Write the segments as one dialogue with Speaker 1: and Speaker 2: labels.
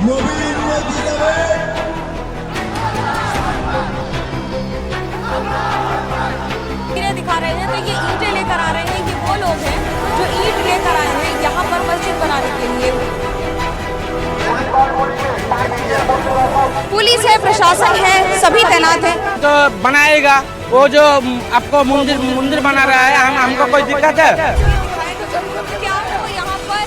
Speaker 1: दिखा रहे हैं तो ये ईंटें लेकर आ रहे हैं, ये वो लोग हैं जो ईंट लेकर आए हैं यहाँ पर मस्जिद बनाने के लिए। पुलिस है, प्रशासन है, सभी तैनात है।
Speaker 2: तो बनाएगा वो जो आपको मंदिर बना रहा है, हमको कोई दिक्कत है?
Speaker 1: क्या हो यहाँ पर?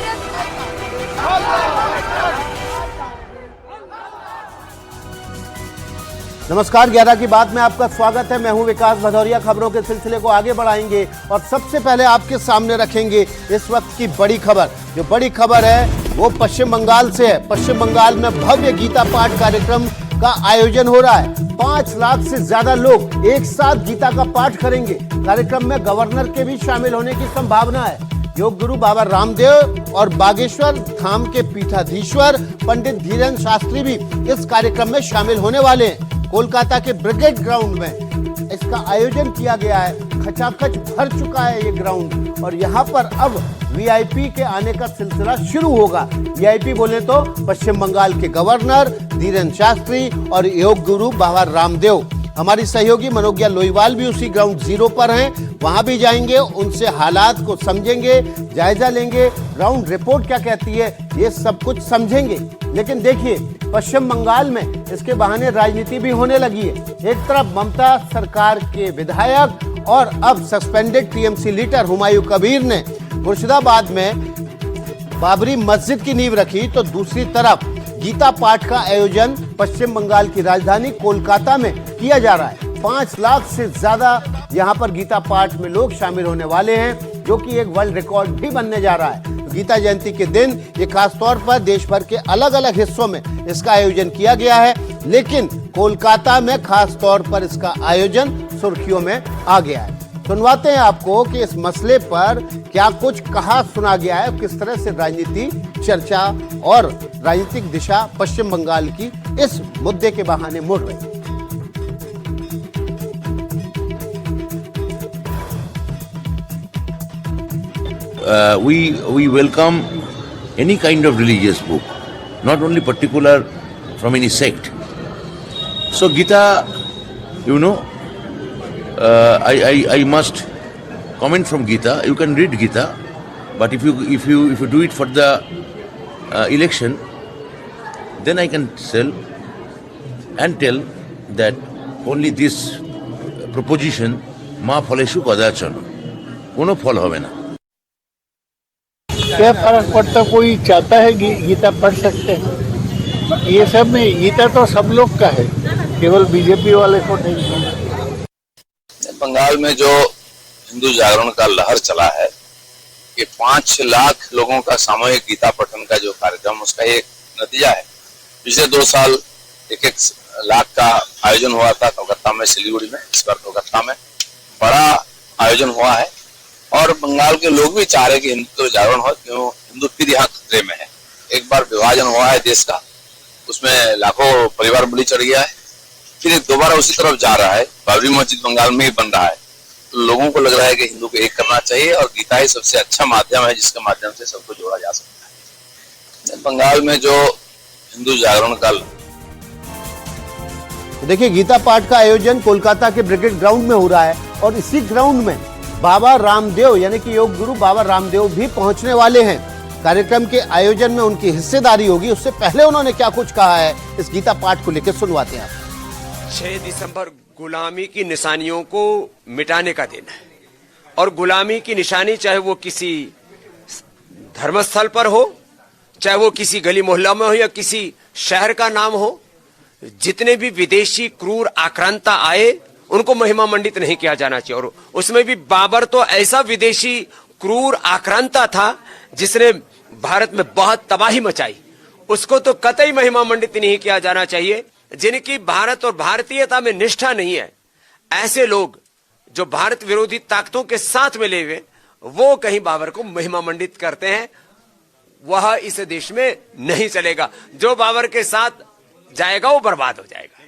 Speaker 3: नमस्कार, 11 की बात में आपका स्वागत है। मैं हूं विकास भदौरिया। खबरों के सिलसिले को आगे बढ़ाएंगे और सबसे पहले आपके सामने रखेंगे इस वक्त की बड़ी खबर। जो बड़ी खबर है वो पश्चिम बंगाल से है। पश्चिम बंगाल में भव्य गीता पाठ कार्यक्रम का आयोजन हो रहा है। 5 लाख से ज्यादा लोग एक साथ गीता का पाठ करेंगे। कार्यक्रम में गवर्नर के भी शामिल होने की संभावना है। योग गुरु बाबा रामदेव और बागेश्वर धाम के पीठाधीश्वर पंडित धीरेन्द्र शास्त्री भी इस कार्यक्रम में शामिल होने वाले हैं। कोलकाता के ब्रिगेड ग्राउंड में इसका आयोजन किया गया है। खचाखच भर चुका है ये ग्राउंड और यहाँ पर अब वीआईपी के आने का सिलसिला शुरू होगा। वीआईपी बोले तो पश्चिम बंगाल के गवर्नर धीरेन्द्र शास्त्री और योग गुरु बाबा रामदेव। हमारी सहयोगी मनोज्ञा लोईवाल भी उसी ग्राउंड जीरो पर हैं, वहां भी जाएंगे, उनसे हालात को समझेंगे, जायजा लेंगे, ग्राउंड रिपोर्ट क्या कहती है ये सब कुछ समझेंगे। लेकिन देखिए, पश्चिम बंगाल में इसके बहाने राजनीति भी होने लगी है। एक तरफ ममता सरकार के विधायक और अब suspended TMC leader Humayun Kabir ने मुर्शिदाबाद में बाबरी मस्जिद की नींव रखी, तो दूसरी तरफ गीता पाठ का आयोजन पश्चिम बंगाल की राजधानी कोलकाता में किया जा रहा है। 5 लाख से ज्यादा यहाँ पर गीता पाठ में लोग शामिल होने वाले हैं, जो कि एक वर्ल्ड रिकॉर्ड भी बनने जा रहा है। गीता जयंती के दिन ये खास तौर पर देश भर के अलग अलग हिस्सों में इसका आयोजन किया गया है, लेकिन कोलकाता में खास तौर पर इसका आयोजन सुर्खियों में आ गया है। सुनवाते हैं आपको कि इस मसले पर क्या कुछ कहा सुना गया है, किस तरह से राजनीति, चर्चा और राजनीतिक दिशा पश्चिम बंगाल की इस मुद्दे के बहाने मुड़ रही है।
Speaker 4: We welcome any kind of religious book, not only particular from any sect. So Gita, you know, I must comment from Gita. You can read Gita, but if you do it for the election, then I can tell that only this proposition ma phaleshu kadachana, कोनो फल होवे ना।
Speaker 5: क्या फर्क पड़ता? कोई चाहता है गीता पढ़ सकते हैं। ये सब में गीता तो सब लोग का है, केवल बीजेपी वाले को नहीं।
Speaker 6: बंगाल में जो हिंदू जागरण का लहर चला है, ये 5 लाख लोगों का सामूहिक गीता पठन का जो कार्यक्रम, उसका एक नतीजा है। पिछले 2 साल 1 लाख का आयोजन हुआ था कोलकाता में, सिलीगुड़ी में। इस बार कोलकाता में बड़ा आयोजन हुआ है और बंगाल के लोग भी चाह रहे कि हिंदू जागरण हो, क्यों हिंदू फिर यहाँ खतरे में है। एक बार विभाजन हुआ है देश का, उसमें लाखों परिवार बलि चढ़ गया है, फिर एक दोबारा उसी तरफ जा रहा है। बाबरी मस्जिद बंगाल में ही बन रहा है, तो लोगों को लग रहा है कि हिंदू को एक करना चाहिए और गीता ही सबसे अच्छा माध्यम है जिसके माध्यम से सबको जोड़ा जा सकता है। बंगाल में जो हिंदू जागरण का
Speaker 3: देखिए, गीता पाठ का आयोजन कोलकाता के ब्रिगेड ग्राउंड में हो रहा है और इसी ग्राउंड में बाबा रामदेव यानी कि योग गुरु बाबा रामदेव भी पहुंचने वाले हैं। कार्यक्रम के आयोजन में उनकी हिस्सेदारी होगी। उससे पहले उन्होंने क्या कुछ कहा है इस गीता पाठ को लेकर, सुनवाते हैं।
Speaker 7: 6 दिसंबर गुलामी की निशानियों को मिटाने का दिन है और गुलामी की निशानी चाहे वो किसी धर्मस्थल पर हो, चाहे वो किसी गली मोहल्ला में हो या किसी शहर का नाम हो, जितने भी विदेशी क्रूर आक्रांता आए उनको महिमा मंडित नहीं किया जाना चाहिए। और उसमें भी बाबर तो ऐसा विदेशी क्रूर आक्रांता था जिसने भारत में बहुत तबाही मचाई, उसको तो कतई महिमा मंडित नहीं किया जाना चाहिए। जिनकी भारत और भारतीयता में निष्ठा नहीं है, ऐसे लोग जो भारत विरोधी ताकतों के साथ मिले हुए, वो कहीं बाबर को महिमा मंडित करते हैं, वह इस देश में नहीं चलेगा। जो बाबर के साथ जाएगा वो बर्बाद हो जाएगा।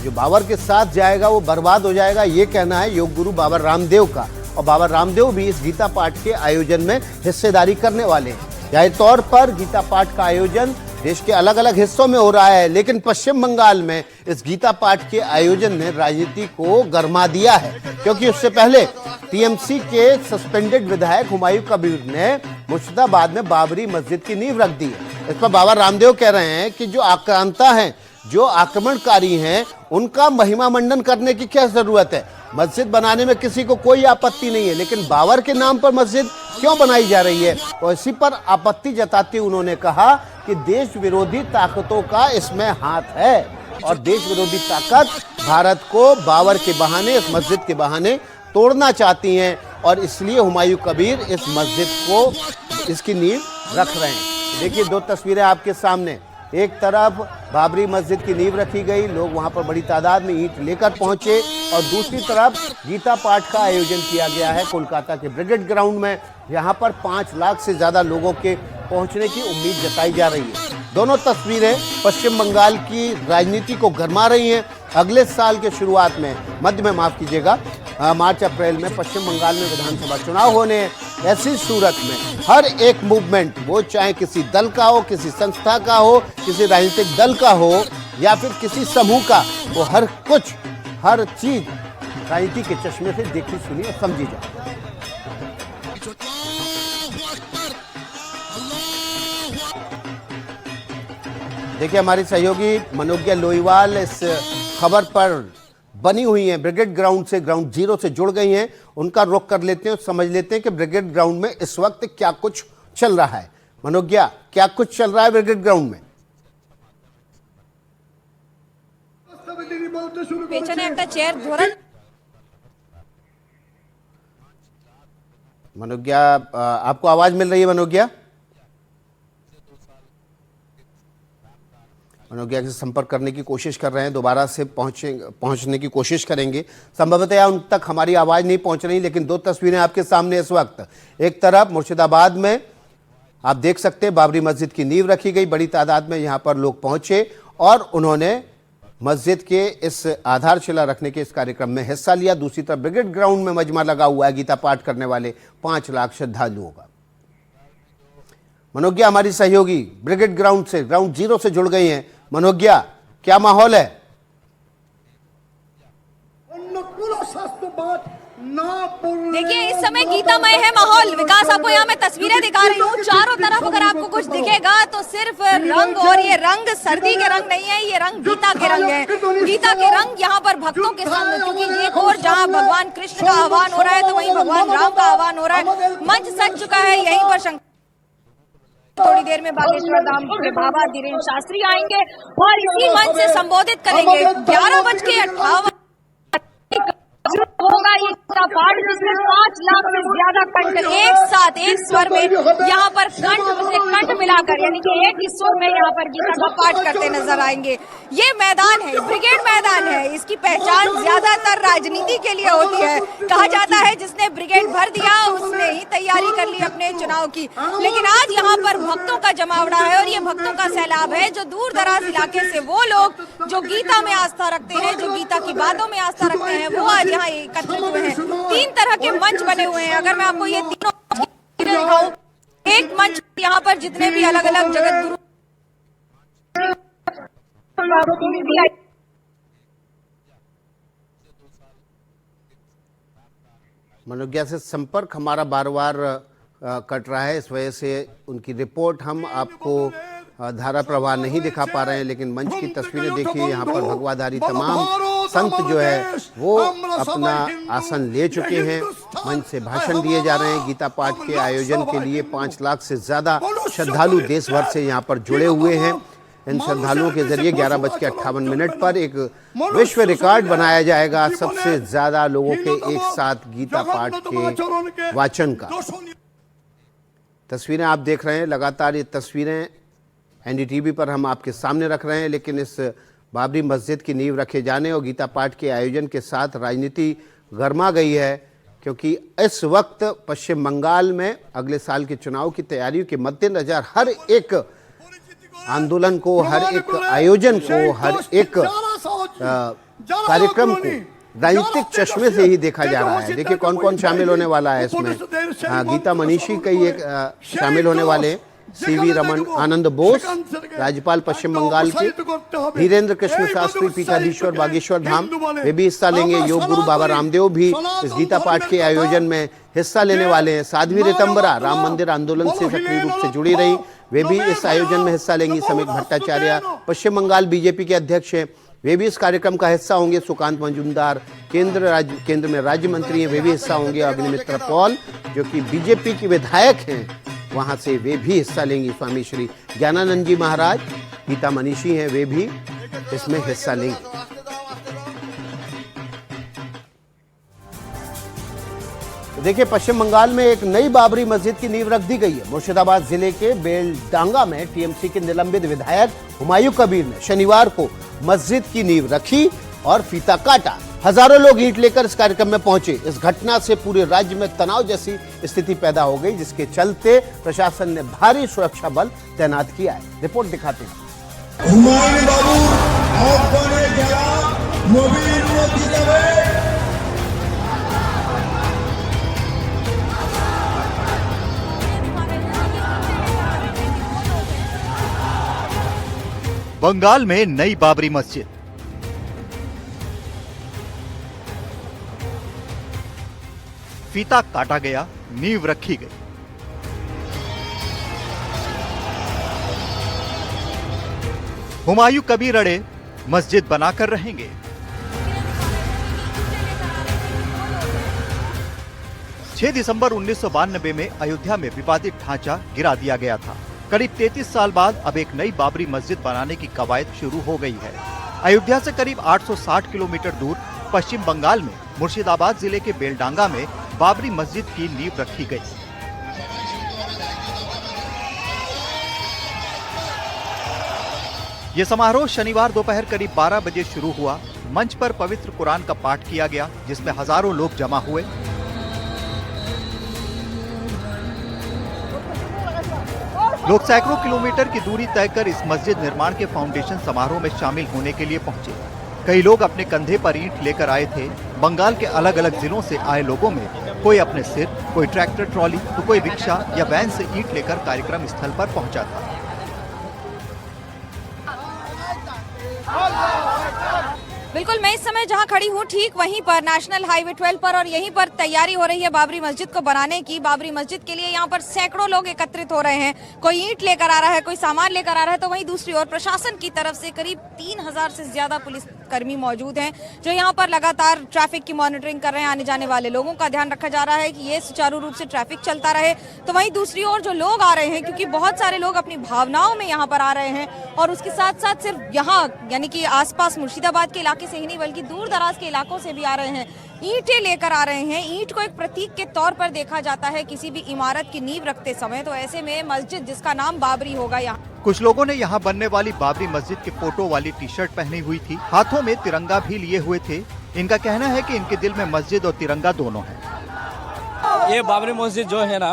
Speaker 3: जो बाबर के साथ जाएगा वो बर्बाद हो जाएगा, ये कहना है योग गुरु बाबा रामदेव का। और बाबा रामदेव भी इस गीता पाठ के आयोजन में हिस्सेदारी करने वाले हैं। जाहिर तौर पर गीता पाठ का आयोजन देश के अलग अलग हिस्सों में हो रहा है, लेकिन पश्चिम बंगाल में इस गीता पाठ के आयोजन ने राजनीति को गरमा दिया है, क्योंकि उससे पहले टीएमसी के सस्पेंडेड विधायक हुमायूं कबीर ने मुर्शिदाबाद में बाबरी मस्जिद की नींव रख दी है। इस पर बाबा रामदेव कह रहे हैं कि जो आक्रांता हैं, जो आक्रमणकारी हैं, उनका महिमा मंडन करने की क्या जरूरत है। मस्जिद बनाने में किसी को कोई आपत्ति नहीं है, लेकिन बाबर के नाम पर मस्जिद क्यों बनाई जा रही है। और इसी पर आपत्ति जताते उन्होंने कहा कि देश विरोधी ताकतों का इसमें हाथ है और देश विरोधी ताकत भारत को बाबर के बहाने, इस मस्जिद के बहाने तोड़ना चाहती हैं और इसलिए हुमायूं कबीर इस मस्जिद को, इसकी नींव रख रहे हैं। देखिए दो तस्वीरें आपके सामने, एक तरफ बाबरी मस्जिद की नींव रखी गई, लोग वहां पर बड़ी तादाद में ईंट लेकर पहुंचे, और दूसरी तरफ गीता पाठ का आयोजन किया गया है कोलकाता के ब्रिगेड ग्राउंड में। यहां पर 5 लाख से ज्यादा लोगों के पहुंचने की उम्मीद जताई जा रही है। दोनों तस्वीरें पश्चिम बंगाल की राजनीति को गरमा रही हैं। अगले साल के शुरुआत में, मध्य में माफ कीजिएगा, मार्च अप्रैल में पश्चिम बंगाल में विधानसभा चुनाव होने हैं। ऐसी सूरत में हर एक मूवमेंट, वो चाहे किसी दल का हो, किसी संस्था का हो, किसी राजनीतिक दल का हो या फिर किसी समूह का, वो हर कुछ, हर चीज राजनीति के चश्मे से देखी सुनी और समझी जाए। देखिए हमारी सहयोगी मनोज्ञा लोईवाल इस खबर पर बनी हुई हैं, ब्रिगेड ग्राउंड से, ग्राउंड जीरो से जुड़ गई हैं। उनका रुख कर लेते हैं और समझ लेते हैं कि ब्रिगेड ग्राउंड में इस वक्त क्या कुछ चल रहा है। मनोज्ञा, क्या कुछ चल रहा है ब्रिगेड ग्राउंड में?
Speaker 1: পেছনে একটা চেয়ার ধরে
Speaker 3: मनोज्ञा, आपको आवाज मिल रही है? मनोज्ञा के संपर्क करने की कोशिश कर रहे हैं, दोबारा से पहुंचने की कोशिश करेंगे। संभवतः उन तक हमारी आवाज नहीं पहुंच रही, लेकिन दो तस्वीरें आपके सामने इस वक्त। एक तरफ मुर्शिदाबाद में आप देख सकते हैं बाबरी मस्जिद की नींव रखी गई, बड़ी तादाद में यहां पर लोग पहुंचे और उन्होंने मस्जिद के इस आधारशिला रखने के इस कार्यक्रम में हिस्सा लिया। दूसरी तरफ ब्रिगेड ग्राउंड में मजमा लगा हुआ है गीता पाठ करने वाले 5 लाख श्रद्धालुओं का। मनोज्ञा हमारी सहयोगी ब्रिगेड ग्राउंड से, ग्राउंड जीरो से जुड़ गई हैं। मनोज्ञा, क्या माहौल है?
Speaker 1: देखिए इस समय गीतामय है माहौल। विकास, आपको यहाँ मैं तस्वीरें दिखा रही हूँ, चारों तरफ अगर आपको कुछ दिखेगा तो सिर्फ रंग, और ये रंग सर्दी के रंग नहीं है, ये रंग गीता के रंग है। गीता के रंग यहाँ पर भक्तों के सामने, क्योंकि एक और जहाँ भगवान कृष्ण का आह्वान हो रहा है तो वहीं भगवान राम का आह्वान हो रहा है। मंच सज चुका है, यहीं पर थोड़ी देर में बागेश्वर धाम के बाबा धीरेन्द्र शास्त्री आएंगे और इसी मंच से संबोधित करेंगे। 11:58 होगा ये पाठ, जिसमें 5 लाख से ज्यादा कंठ एक साथ एक स्वर में यहाँ पर कंठ मिलाकर, यानी कि एक ही स्वर में यहाँ पर गीता का पाठ करते नजर आएंगे। ये मैदान है, ब्रिगेड मैदान है, इसकी पहचान ज्यादातर राजनीति के लिए होती है। कहा जाता है जिसने ब्रिगेड भर दिया उसने ही तैयारी कर ली अपने चुनाव की, लेकिन आज यहाँ पर भक्तों का जमावड़ा है और ये भक्तों का सैलाब है जो दूर दराज इलाके से, वो लोग जो गीता में आस्था रखते हैं, जो गीता की बातों में आस्था रखते हैं, वो आज यहाँ एकत्रित हुए हैं। 3 तरह के मंच बने हुए हैं। अगर मैं आपको ये तीनों दिखाऊं, एक मंच यहाँ पर जितने भी अलग अलग जगत गुरु
Speaker 3: मनोज्ञा से संपर्क हमारा बार बार कट रहा है, इस वजह से उनकी रिपोर्ट हम आपको धारा प्रवाह नहीं दिखा पा रहे हैं। लेकिन मंच की तस्वीरें देखिए, यहाँ पर भगवाधारी तमाम संत जो है वो अपना आसन ले चुके हैं, मंच से भाषण दिए जा रहे हैं। गीता पाठ के आयोजन के लिए 5 लाख से ज्यादा श्रद्धालु देश भर से यहाँ पर जुड़े हुए हैं। इन श्रद्धालुओं के जरिए 11:58 पर एक विश्व रिकॉर्ड बनाया जाएगा, सबसे ज्यादा लोगों के एक साथ गीता पाठ के वाचन का। तस्वीरें आप देख रहे हैं, लगातार ये तस्वीरें एनडीटीवी पर हम आपके सामने रख रहे हैं। लेकिन इस बाबरी मस्जिद की नींव रखे जाने और गीता पाठ के आयोजन के साथ राजनीति गरमा गई है, क्योंकि इस वक्त पश्चिम बंगाल में अगले साल के चुनाव की तैयारियों के मद्देनजर हर एक आंदोलन को, हर एक आयोजन को, हर एक कार्यक्रम को राजनीतिक चश्मे से ही देखा जा रहा है। देखिए कौन कौन शामिल होने वाला है इसमें। गीता मनीषी कई एक शामिल होने वाले हैं, सीवी रमन आनंद बोस, राज्यपाल पश्चिम बंगाल के धीरेन्द्र कृष्ण शास्त्री पीठाधीश्वर बागेश्वर धाम, वे भी हिस्सा लेंगे। योग गुरु बाबा रामदेव भी इस गीता पाठ के आयोजन में हिस्सा लेने वाले हैं। साध्वी रितंबरा राम मंदिर आंदोलन से सक्रिय रूप से जुड़ी रही, वे भी इस आयोजन में हिस्सा लेंगी। समीक भट्टाचार्य पश्चिम बंगाल बीजेपी के अध्यक्ष हैं, वे भी इस कार्यक्रम का हिस्सा होंगे। सुकांत मजूमदार केंद्र में राज्य मंत्री हैं, वे भी हिस्सा होंगे। अग्निमित्र पॉल जो कि बीजेपी की विधायक हैं, वहां से वे भी हिस्सा लेंगी। स्वामी श्री ज्ञानानंद जी महाराज गीता मनीषी हैं, वे भी इसमें हिस्सा लेंगे। देखिए, पश्चिम बंगाल में एक नई बाबरी मस्जिद की नींव रख दी गई है। मुर्शिदाबाद जिले के बेलडांगा में टीएमसी के निलंबित विधायक हुमायूं कबीर ने शनिवार को मस्जिद की नींव रखी और फीता काटा। हजारों लोग ईंट लेकर इस कार्यक्रम में पहुंचे। इस घटना से पूरे राज्य में तनाव जैसी स्थिति पैदा हो गई, जिसके चलते प्रशासन ने भारी सुरक्षा बल तैनात किया है। रिपोर्ट दिखाते हैं।
Speaker 8: হুমায়ুন বাবু আহ্বানে যারা নবীর উন্নতি যাবে
Speaker 9: बंगाल में नई बाबरी मस्जिद। फीता काटा गया, नींव रखी गई। हुमायूं कबीर अड़े, मस्जिद बनाकर रहेंगे। छह दिसंबर 1992 में अयोध्या में विवादित ढांचा गिरा दिया गया था। करीब 33 साल बाद अब एक नई बाबरी मस्जिद बनाने की कवायद शुरू हो गई है। अयोध्या से करीब 860 किलोमीटर दूर पश्चिम बंगाल में मुर्शिदाबाद जिले के बेलडांगा में बाबरी मस्जिद की नींव रखी गई। ये समारोह शनिवार दोपहर करीब 12 बजे शुरू हुआ। मंच पर पवित्र कुरान का पाठ किया गया, जिसमें हजारों लोग जमा हुए। लोग सैकड़ों किलोमीटर की दूरी तय कर इस मस्जिद निर्माण के फाउंडेशन समारोह में शामिल होने के लिए पहुंचे। कई लोग अपने कंधे पर ईंट लेकर आए थे। बंगाल के अलग अलग जिलों से आए लोगों में कोई अपने सिर, कोई ट्रैक्टर ट्रॉली तो कोई रिक्शा या वैन से ईंट लेकर कार्यक्रम स्थल पर पहुंचा था।
Speaker 1: बिल्कुल, मैं इस समय जहां खड़ी हूं ठीक वहीं पर नेशनल हाईवे 12 पर, और यहीं पर तैयारी हो रही है बाबरी मस्जिद को बनाने की। बाबरी मस्जिद के लिए यहां पर सैकड़ों लोग एकत्रित हो रहे हैं। कोई ईंट लेकर आ रहा है, कोई सामान लेकर आ रहा है, तो वहीं दूसरी ओर प्रशासन की तरफ से करीब 3000 से ज्यादा पुलिस कर्मी मौजूद हैं, जो यहाँ पर लगातार ट्रैफिक की मॉनिटरिंग कर रहे हैं। आने जाने वाले लोगों का ध्यान रखा जा रहा है कि ये सुचारू रूप से ट्रैफिक चलता रहे। तो वहीं दूसरी ओर जो लोग आ रहे हैं, क्योंकि बहुत सारे लोग अपनी भावनाओं में यहाँ पर आ रहे हैं, और उसके साथ साथ सिर्फ यहाँ यानी कि आसपास मुर्शिदाबाद के इलाके से ही नहीं बल्कि दूर दराज के इलाकों से भी आ रहे हैं, ईंटें लेकर आ रहे हैं। ईंट को एक प्रतीक के तौर पर देखा जाता है किसी भी इमारत की नींव रखते समय। तो ऐसे में मस्जिद जिसका नाम बाबरी होगा, यहाँ
Speaker 9: कुछ लोगों ने यहाँ बनने वाली बाबरी मस्जिद के फोटो वाली टी शर्ट पहनी हुई थी, हाथों में तिरंगा भी लिए हुए थे। इनका कहना है कि इनके दिल में मस्जिद और तिरंगा दोनों है।
Speaker 10: ये बाबरी मस्जिद जो है ना,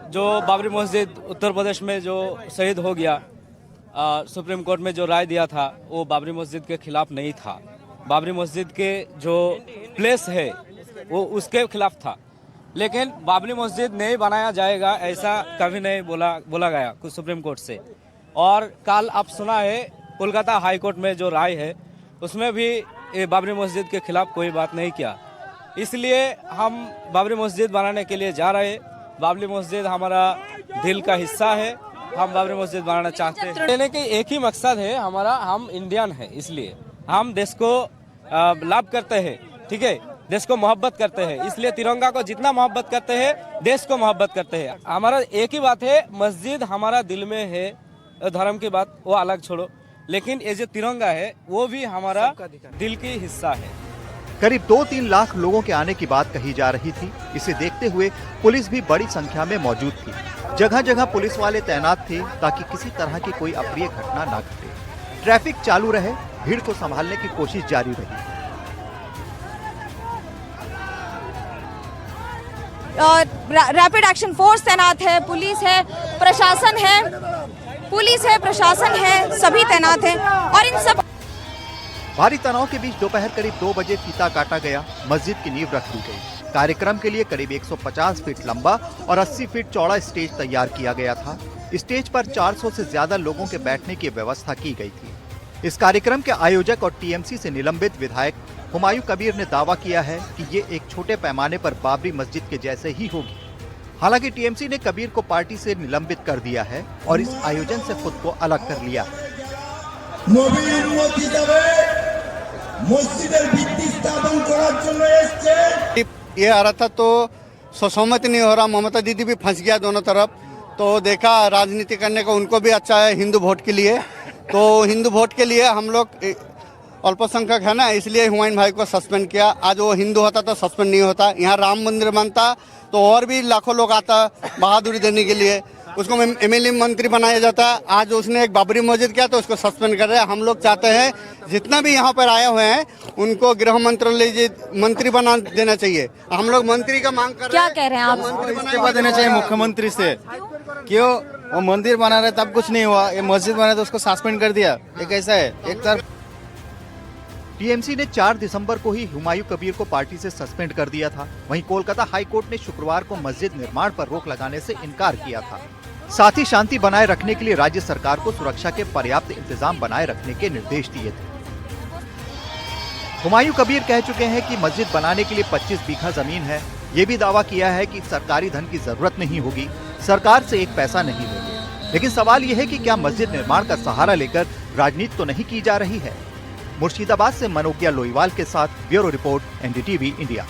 Speaker 10: जो बाबरी मस्जिद उत्तर प्रदेश में जो शहीद हो गया, सुप्रीम कोर्ट में जो राय दिया था वो बाबरी मस्जिद के खिलाफ नहीं था। बाबरी मस्जिद के जो प्लेस है वो उसके खिलाफ था। लेकिन बाबरी मस्जिद नहीं बनाया जाएगा ऐसा कभी नहीं बोला गया कुछ सुप्रीम कोर्ट से। और कल आप सुना है कोलकाता हाई कोर्ट में जो राय है उसमें भी ये बाबरी मस्जिद के खिलाफ कोई बात नहीं किया। इसलिए हम बाबरी मस्जिद बनाने के लिए जा रहे हैं। बाबरी मस्जिद हमारा दिल का हिस्सा है, हम बाबरी मस्जिद बनाना चाहते हैं। लेने के एक ही मकसद है हमारा, हम इंडियन है, इसलिए हम देश को लाभ करते हैं, ठीक है, देश को मोहब्बत करते हैं। इसलिए तिरंगा को जितना मोहब्बत करते हैं, देश को मोहब्बत करते हैं। हमारा एक ही बात है, मस्जिद हमारा दिल में है। धर्म की बात वो अलग छोड़ो, लेकिन ये जो तिरंगा है वो भी हमारा दिल की हिस्सा है।
Speaker 9: करीब 2-3 लाख लोगों के आने की बात कही जा रही थी। इसे देखते हुए पुलिस भी बड़ी संख्या में मौजूद थी। जगह जगह पुलिस वाले तैनात थे ताकि किसी तरह की कोई अप्रिय घटना न घटे। ट्रैफिक चालू रहे, भीड़ को संभालने की कोशिश जारी रही।
Speaker 1: रैपिड एक्शन फोर्स तैनात है, पुलिस है, प्रशासन है, सभी तैनात हैं। और इन सब
Speaker 9: भारी तनाव के बीच दोपहर करीब 2 बजे फीता काटा गया, मस्जिद की नींव रख दी गई। कार्यक्रम के लिए करीब 150 फीट लंबा और 80 फीट चौड़ा स्टेज तैयार किया गया था। स्टेज पर 400 से ज्यादा लोगों के बैठने की व्यवस्था की गई थी। इस कार्यक्रम के आयोजक और टीएमसी से निलंबित विधायक हुमायूं कबीर ने दावा किया है कि ये एक छोटे पैमाने पर बाबरी मस्जिद के जैसे ही होगी। हालांकि टीएमसी ने कबीर को पार्टी से निलंबित कर दिया है और इस आयोजन से खुद को अलग कर लिया।
Speaker 8: নবীর উন্নতি যাবে মসজিদের ভিত্তি স্থাপন করার জন্য এসেছে।
Speaker 11: ये आ रहा था तो सहमत नहीं हो रहा, ममता दीदी भी फंस गया दोनों तरफ। तो देखा राजनीति करने का उनको भी अच्छा है हिंदू वोट के लिए, तो हिंदू वोट के लिए हम लोग अल्पसंख्यक है ना, इसलिए हुमायूं भाई को सस्पेंड किया। आज वो हिंदू होता तो सस्पेंड नहीं होता। यहाँ राम मंदिर बनता तो और भी लाखों लोग आता बहादुरी देने के लिए, उसको एमएलए मंत्री बनाया जाता। आज उसने एक बाबरी मस्जिद किया तो उसको सस्पेंड कर रहे हैं। हम लोग चाहते हैं जितना भी यहाँ पर आए हुए हैं उनको गृह मंत्रालय मंत्री बना देना चाहिए। हम लोग मंत्री का मांग कर रहे हैं।
Speaker 1: क्या कह रहे हैं आप?
Speaker 11: इस्तीफा देना चाहिए मुख्यमंत्री से। क्यों वो मंदिर बना रहे तब कुछ नहीं हुआ, ये मस्जिद बना तो उसको सस्पेंड कर दिया। ये कैसा है? एक तरफ
Speaker 9: टीएमसी ने 4 दिसंबर को ही हुमायूं कबीर को पार्टी से सस्पेंड कर दिया था। वहीं कोलकाता हाई कोर्ट ने शुक्रवार को मस्जिद निर्माण पर रोक लगाने से इनकार किया था। साथ ही शांति बनाए रखने के लिए राज्य सरकार को सुरक्षा के पर्याप्त इंतजाम बनाए रखने के निर्देश दिए थे। हुमायूं कबीर कह चुके हैं कि मस्जिद बनाने के लिए 25 बीघा जमीन है। ये भी दावा किया है कि सरकारी धन की जरूरत नहीं होगी, सरकार से एक पैसा नहीं लेंगे। लेकिन सवाल यह है कि क्या मस्जिद निर्माण का सहारा लेकर राजनीति तो नहीं की जा रही है? मुर्शिदाबाद से मनोज्ञा लोईवाल के साथ ब्यूरो रिपोर्ट, एनडीटीवी इंडिया।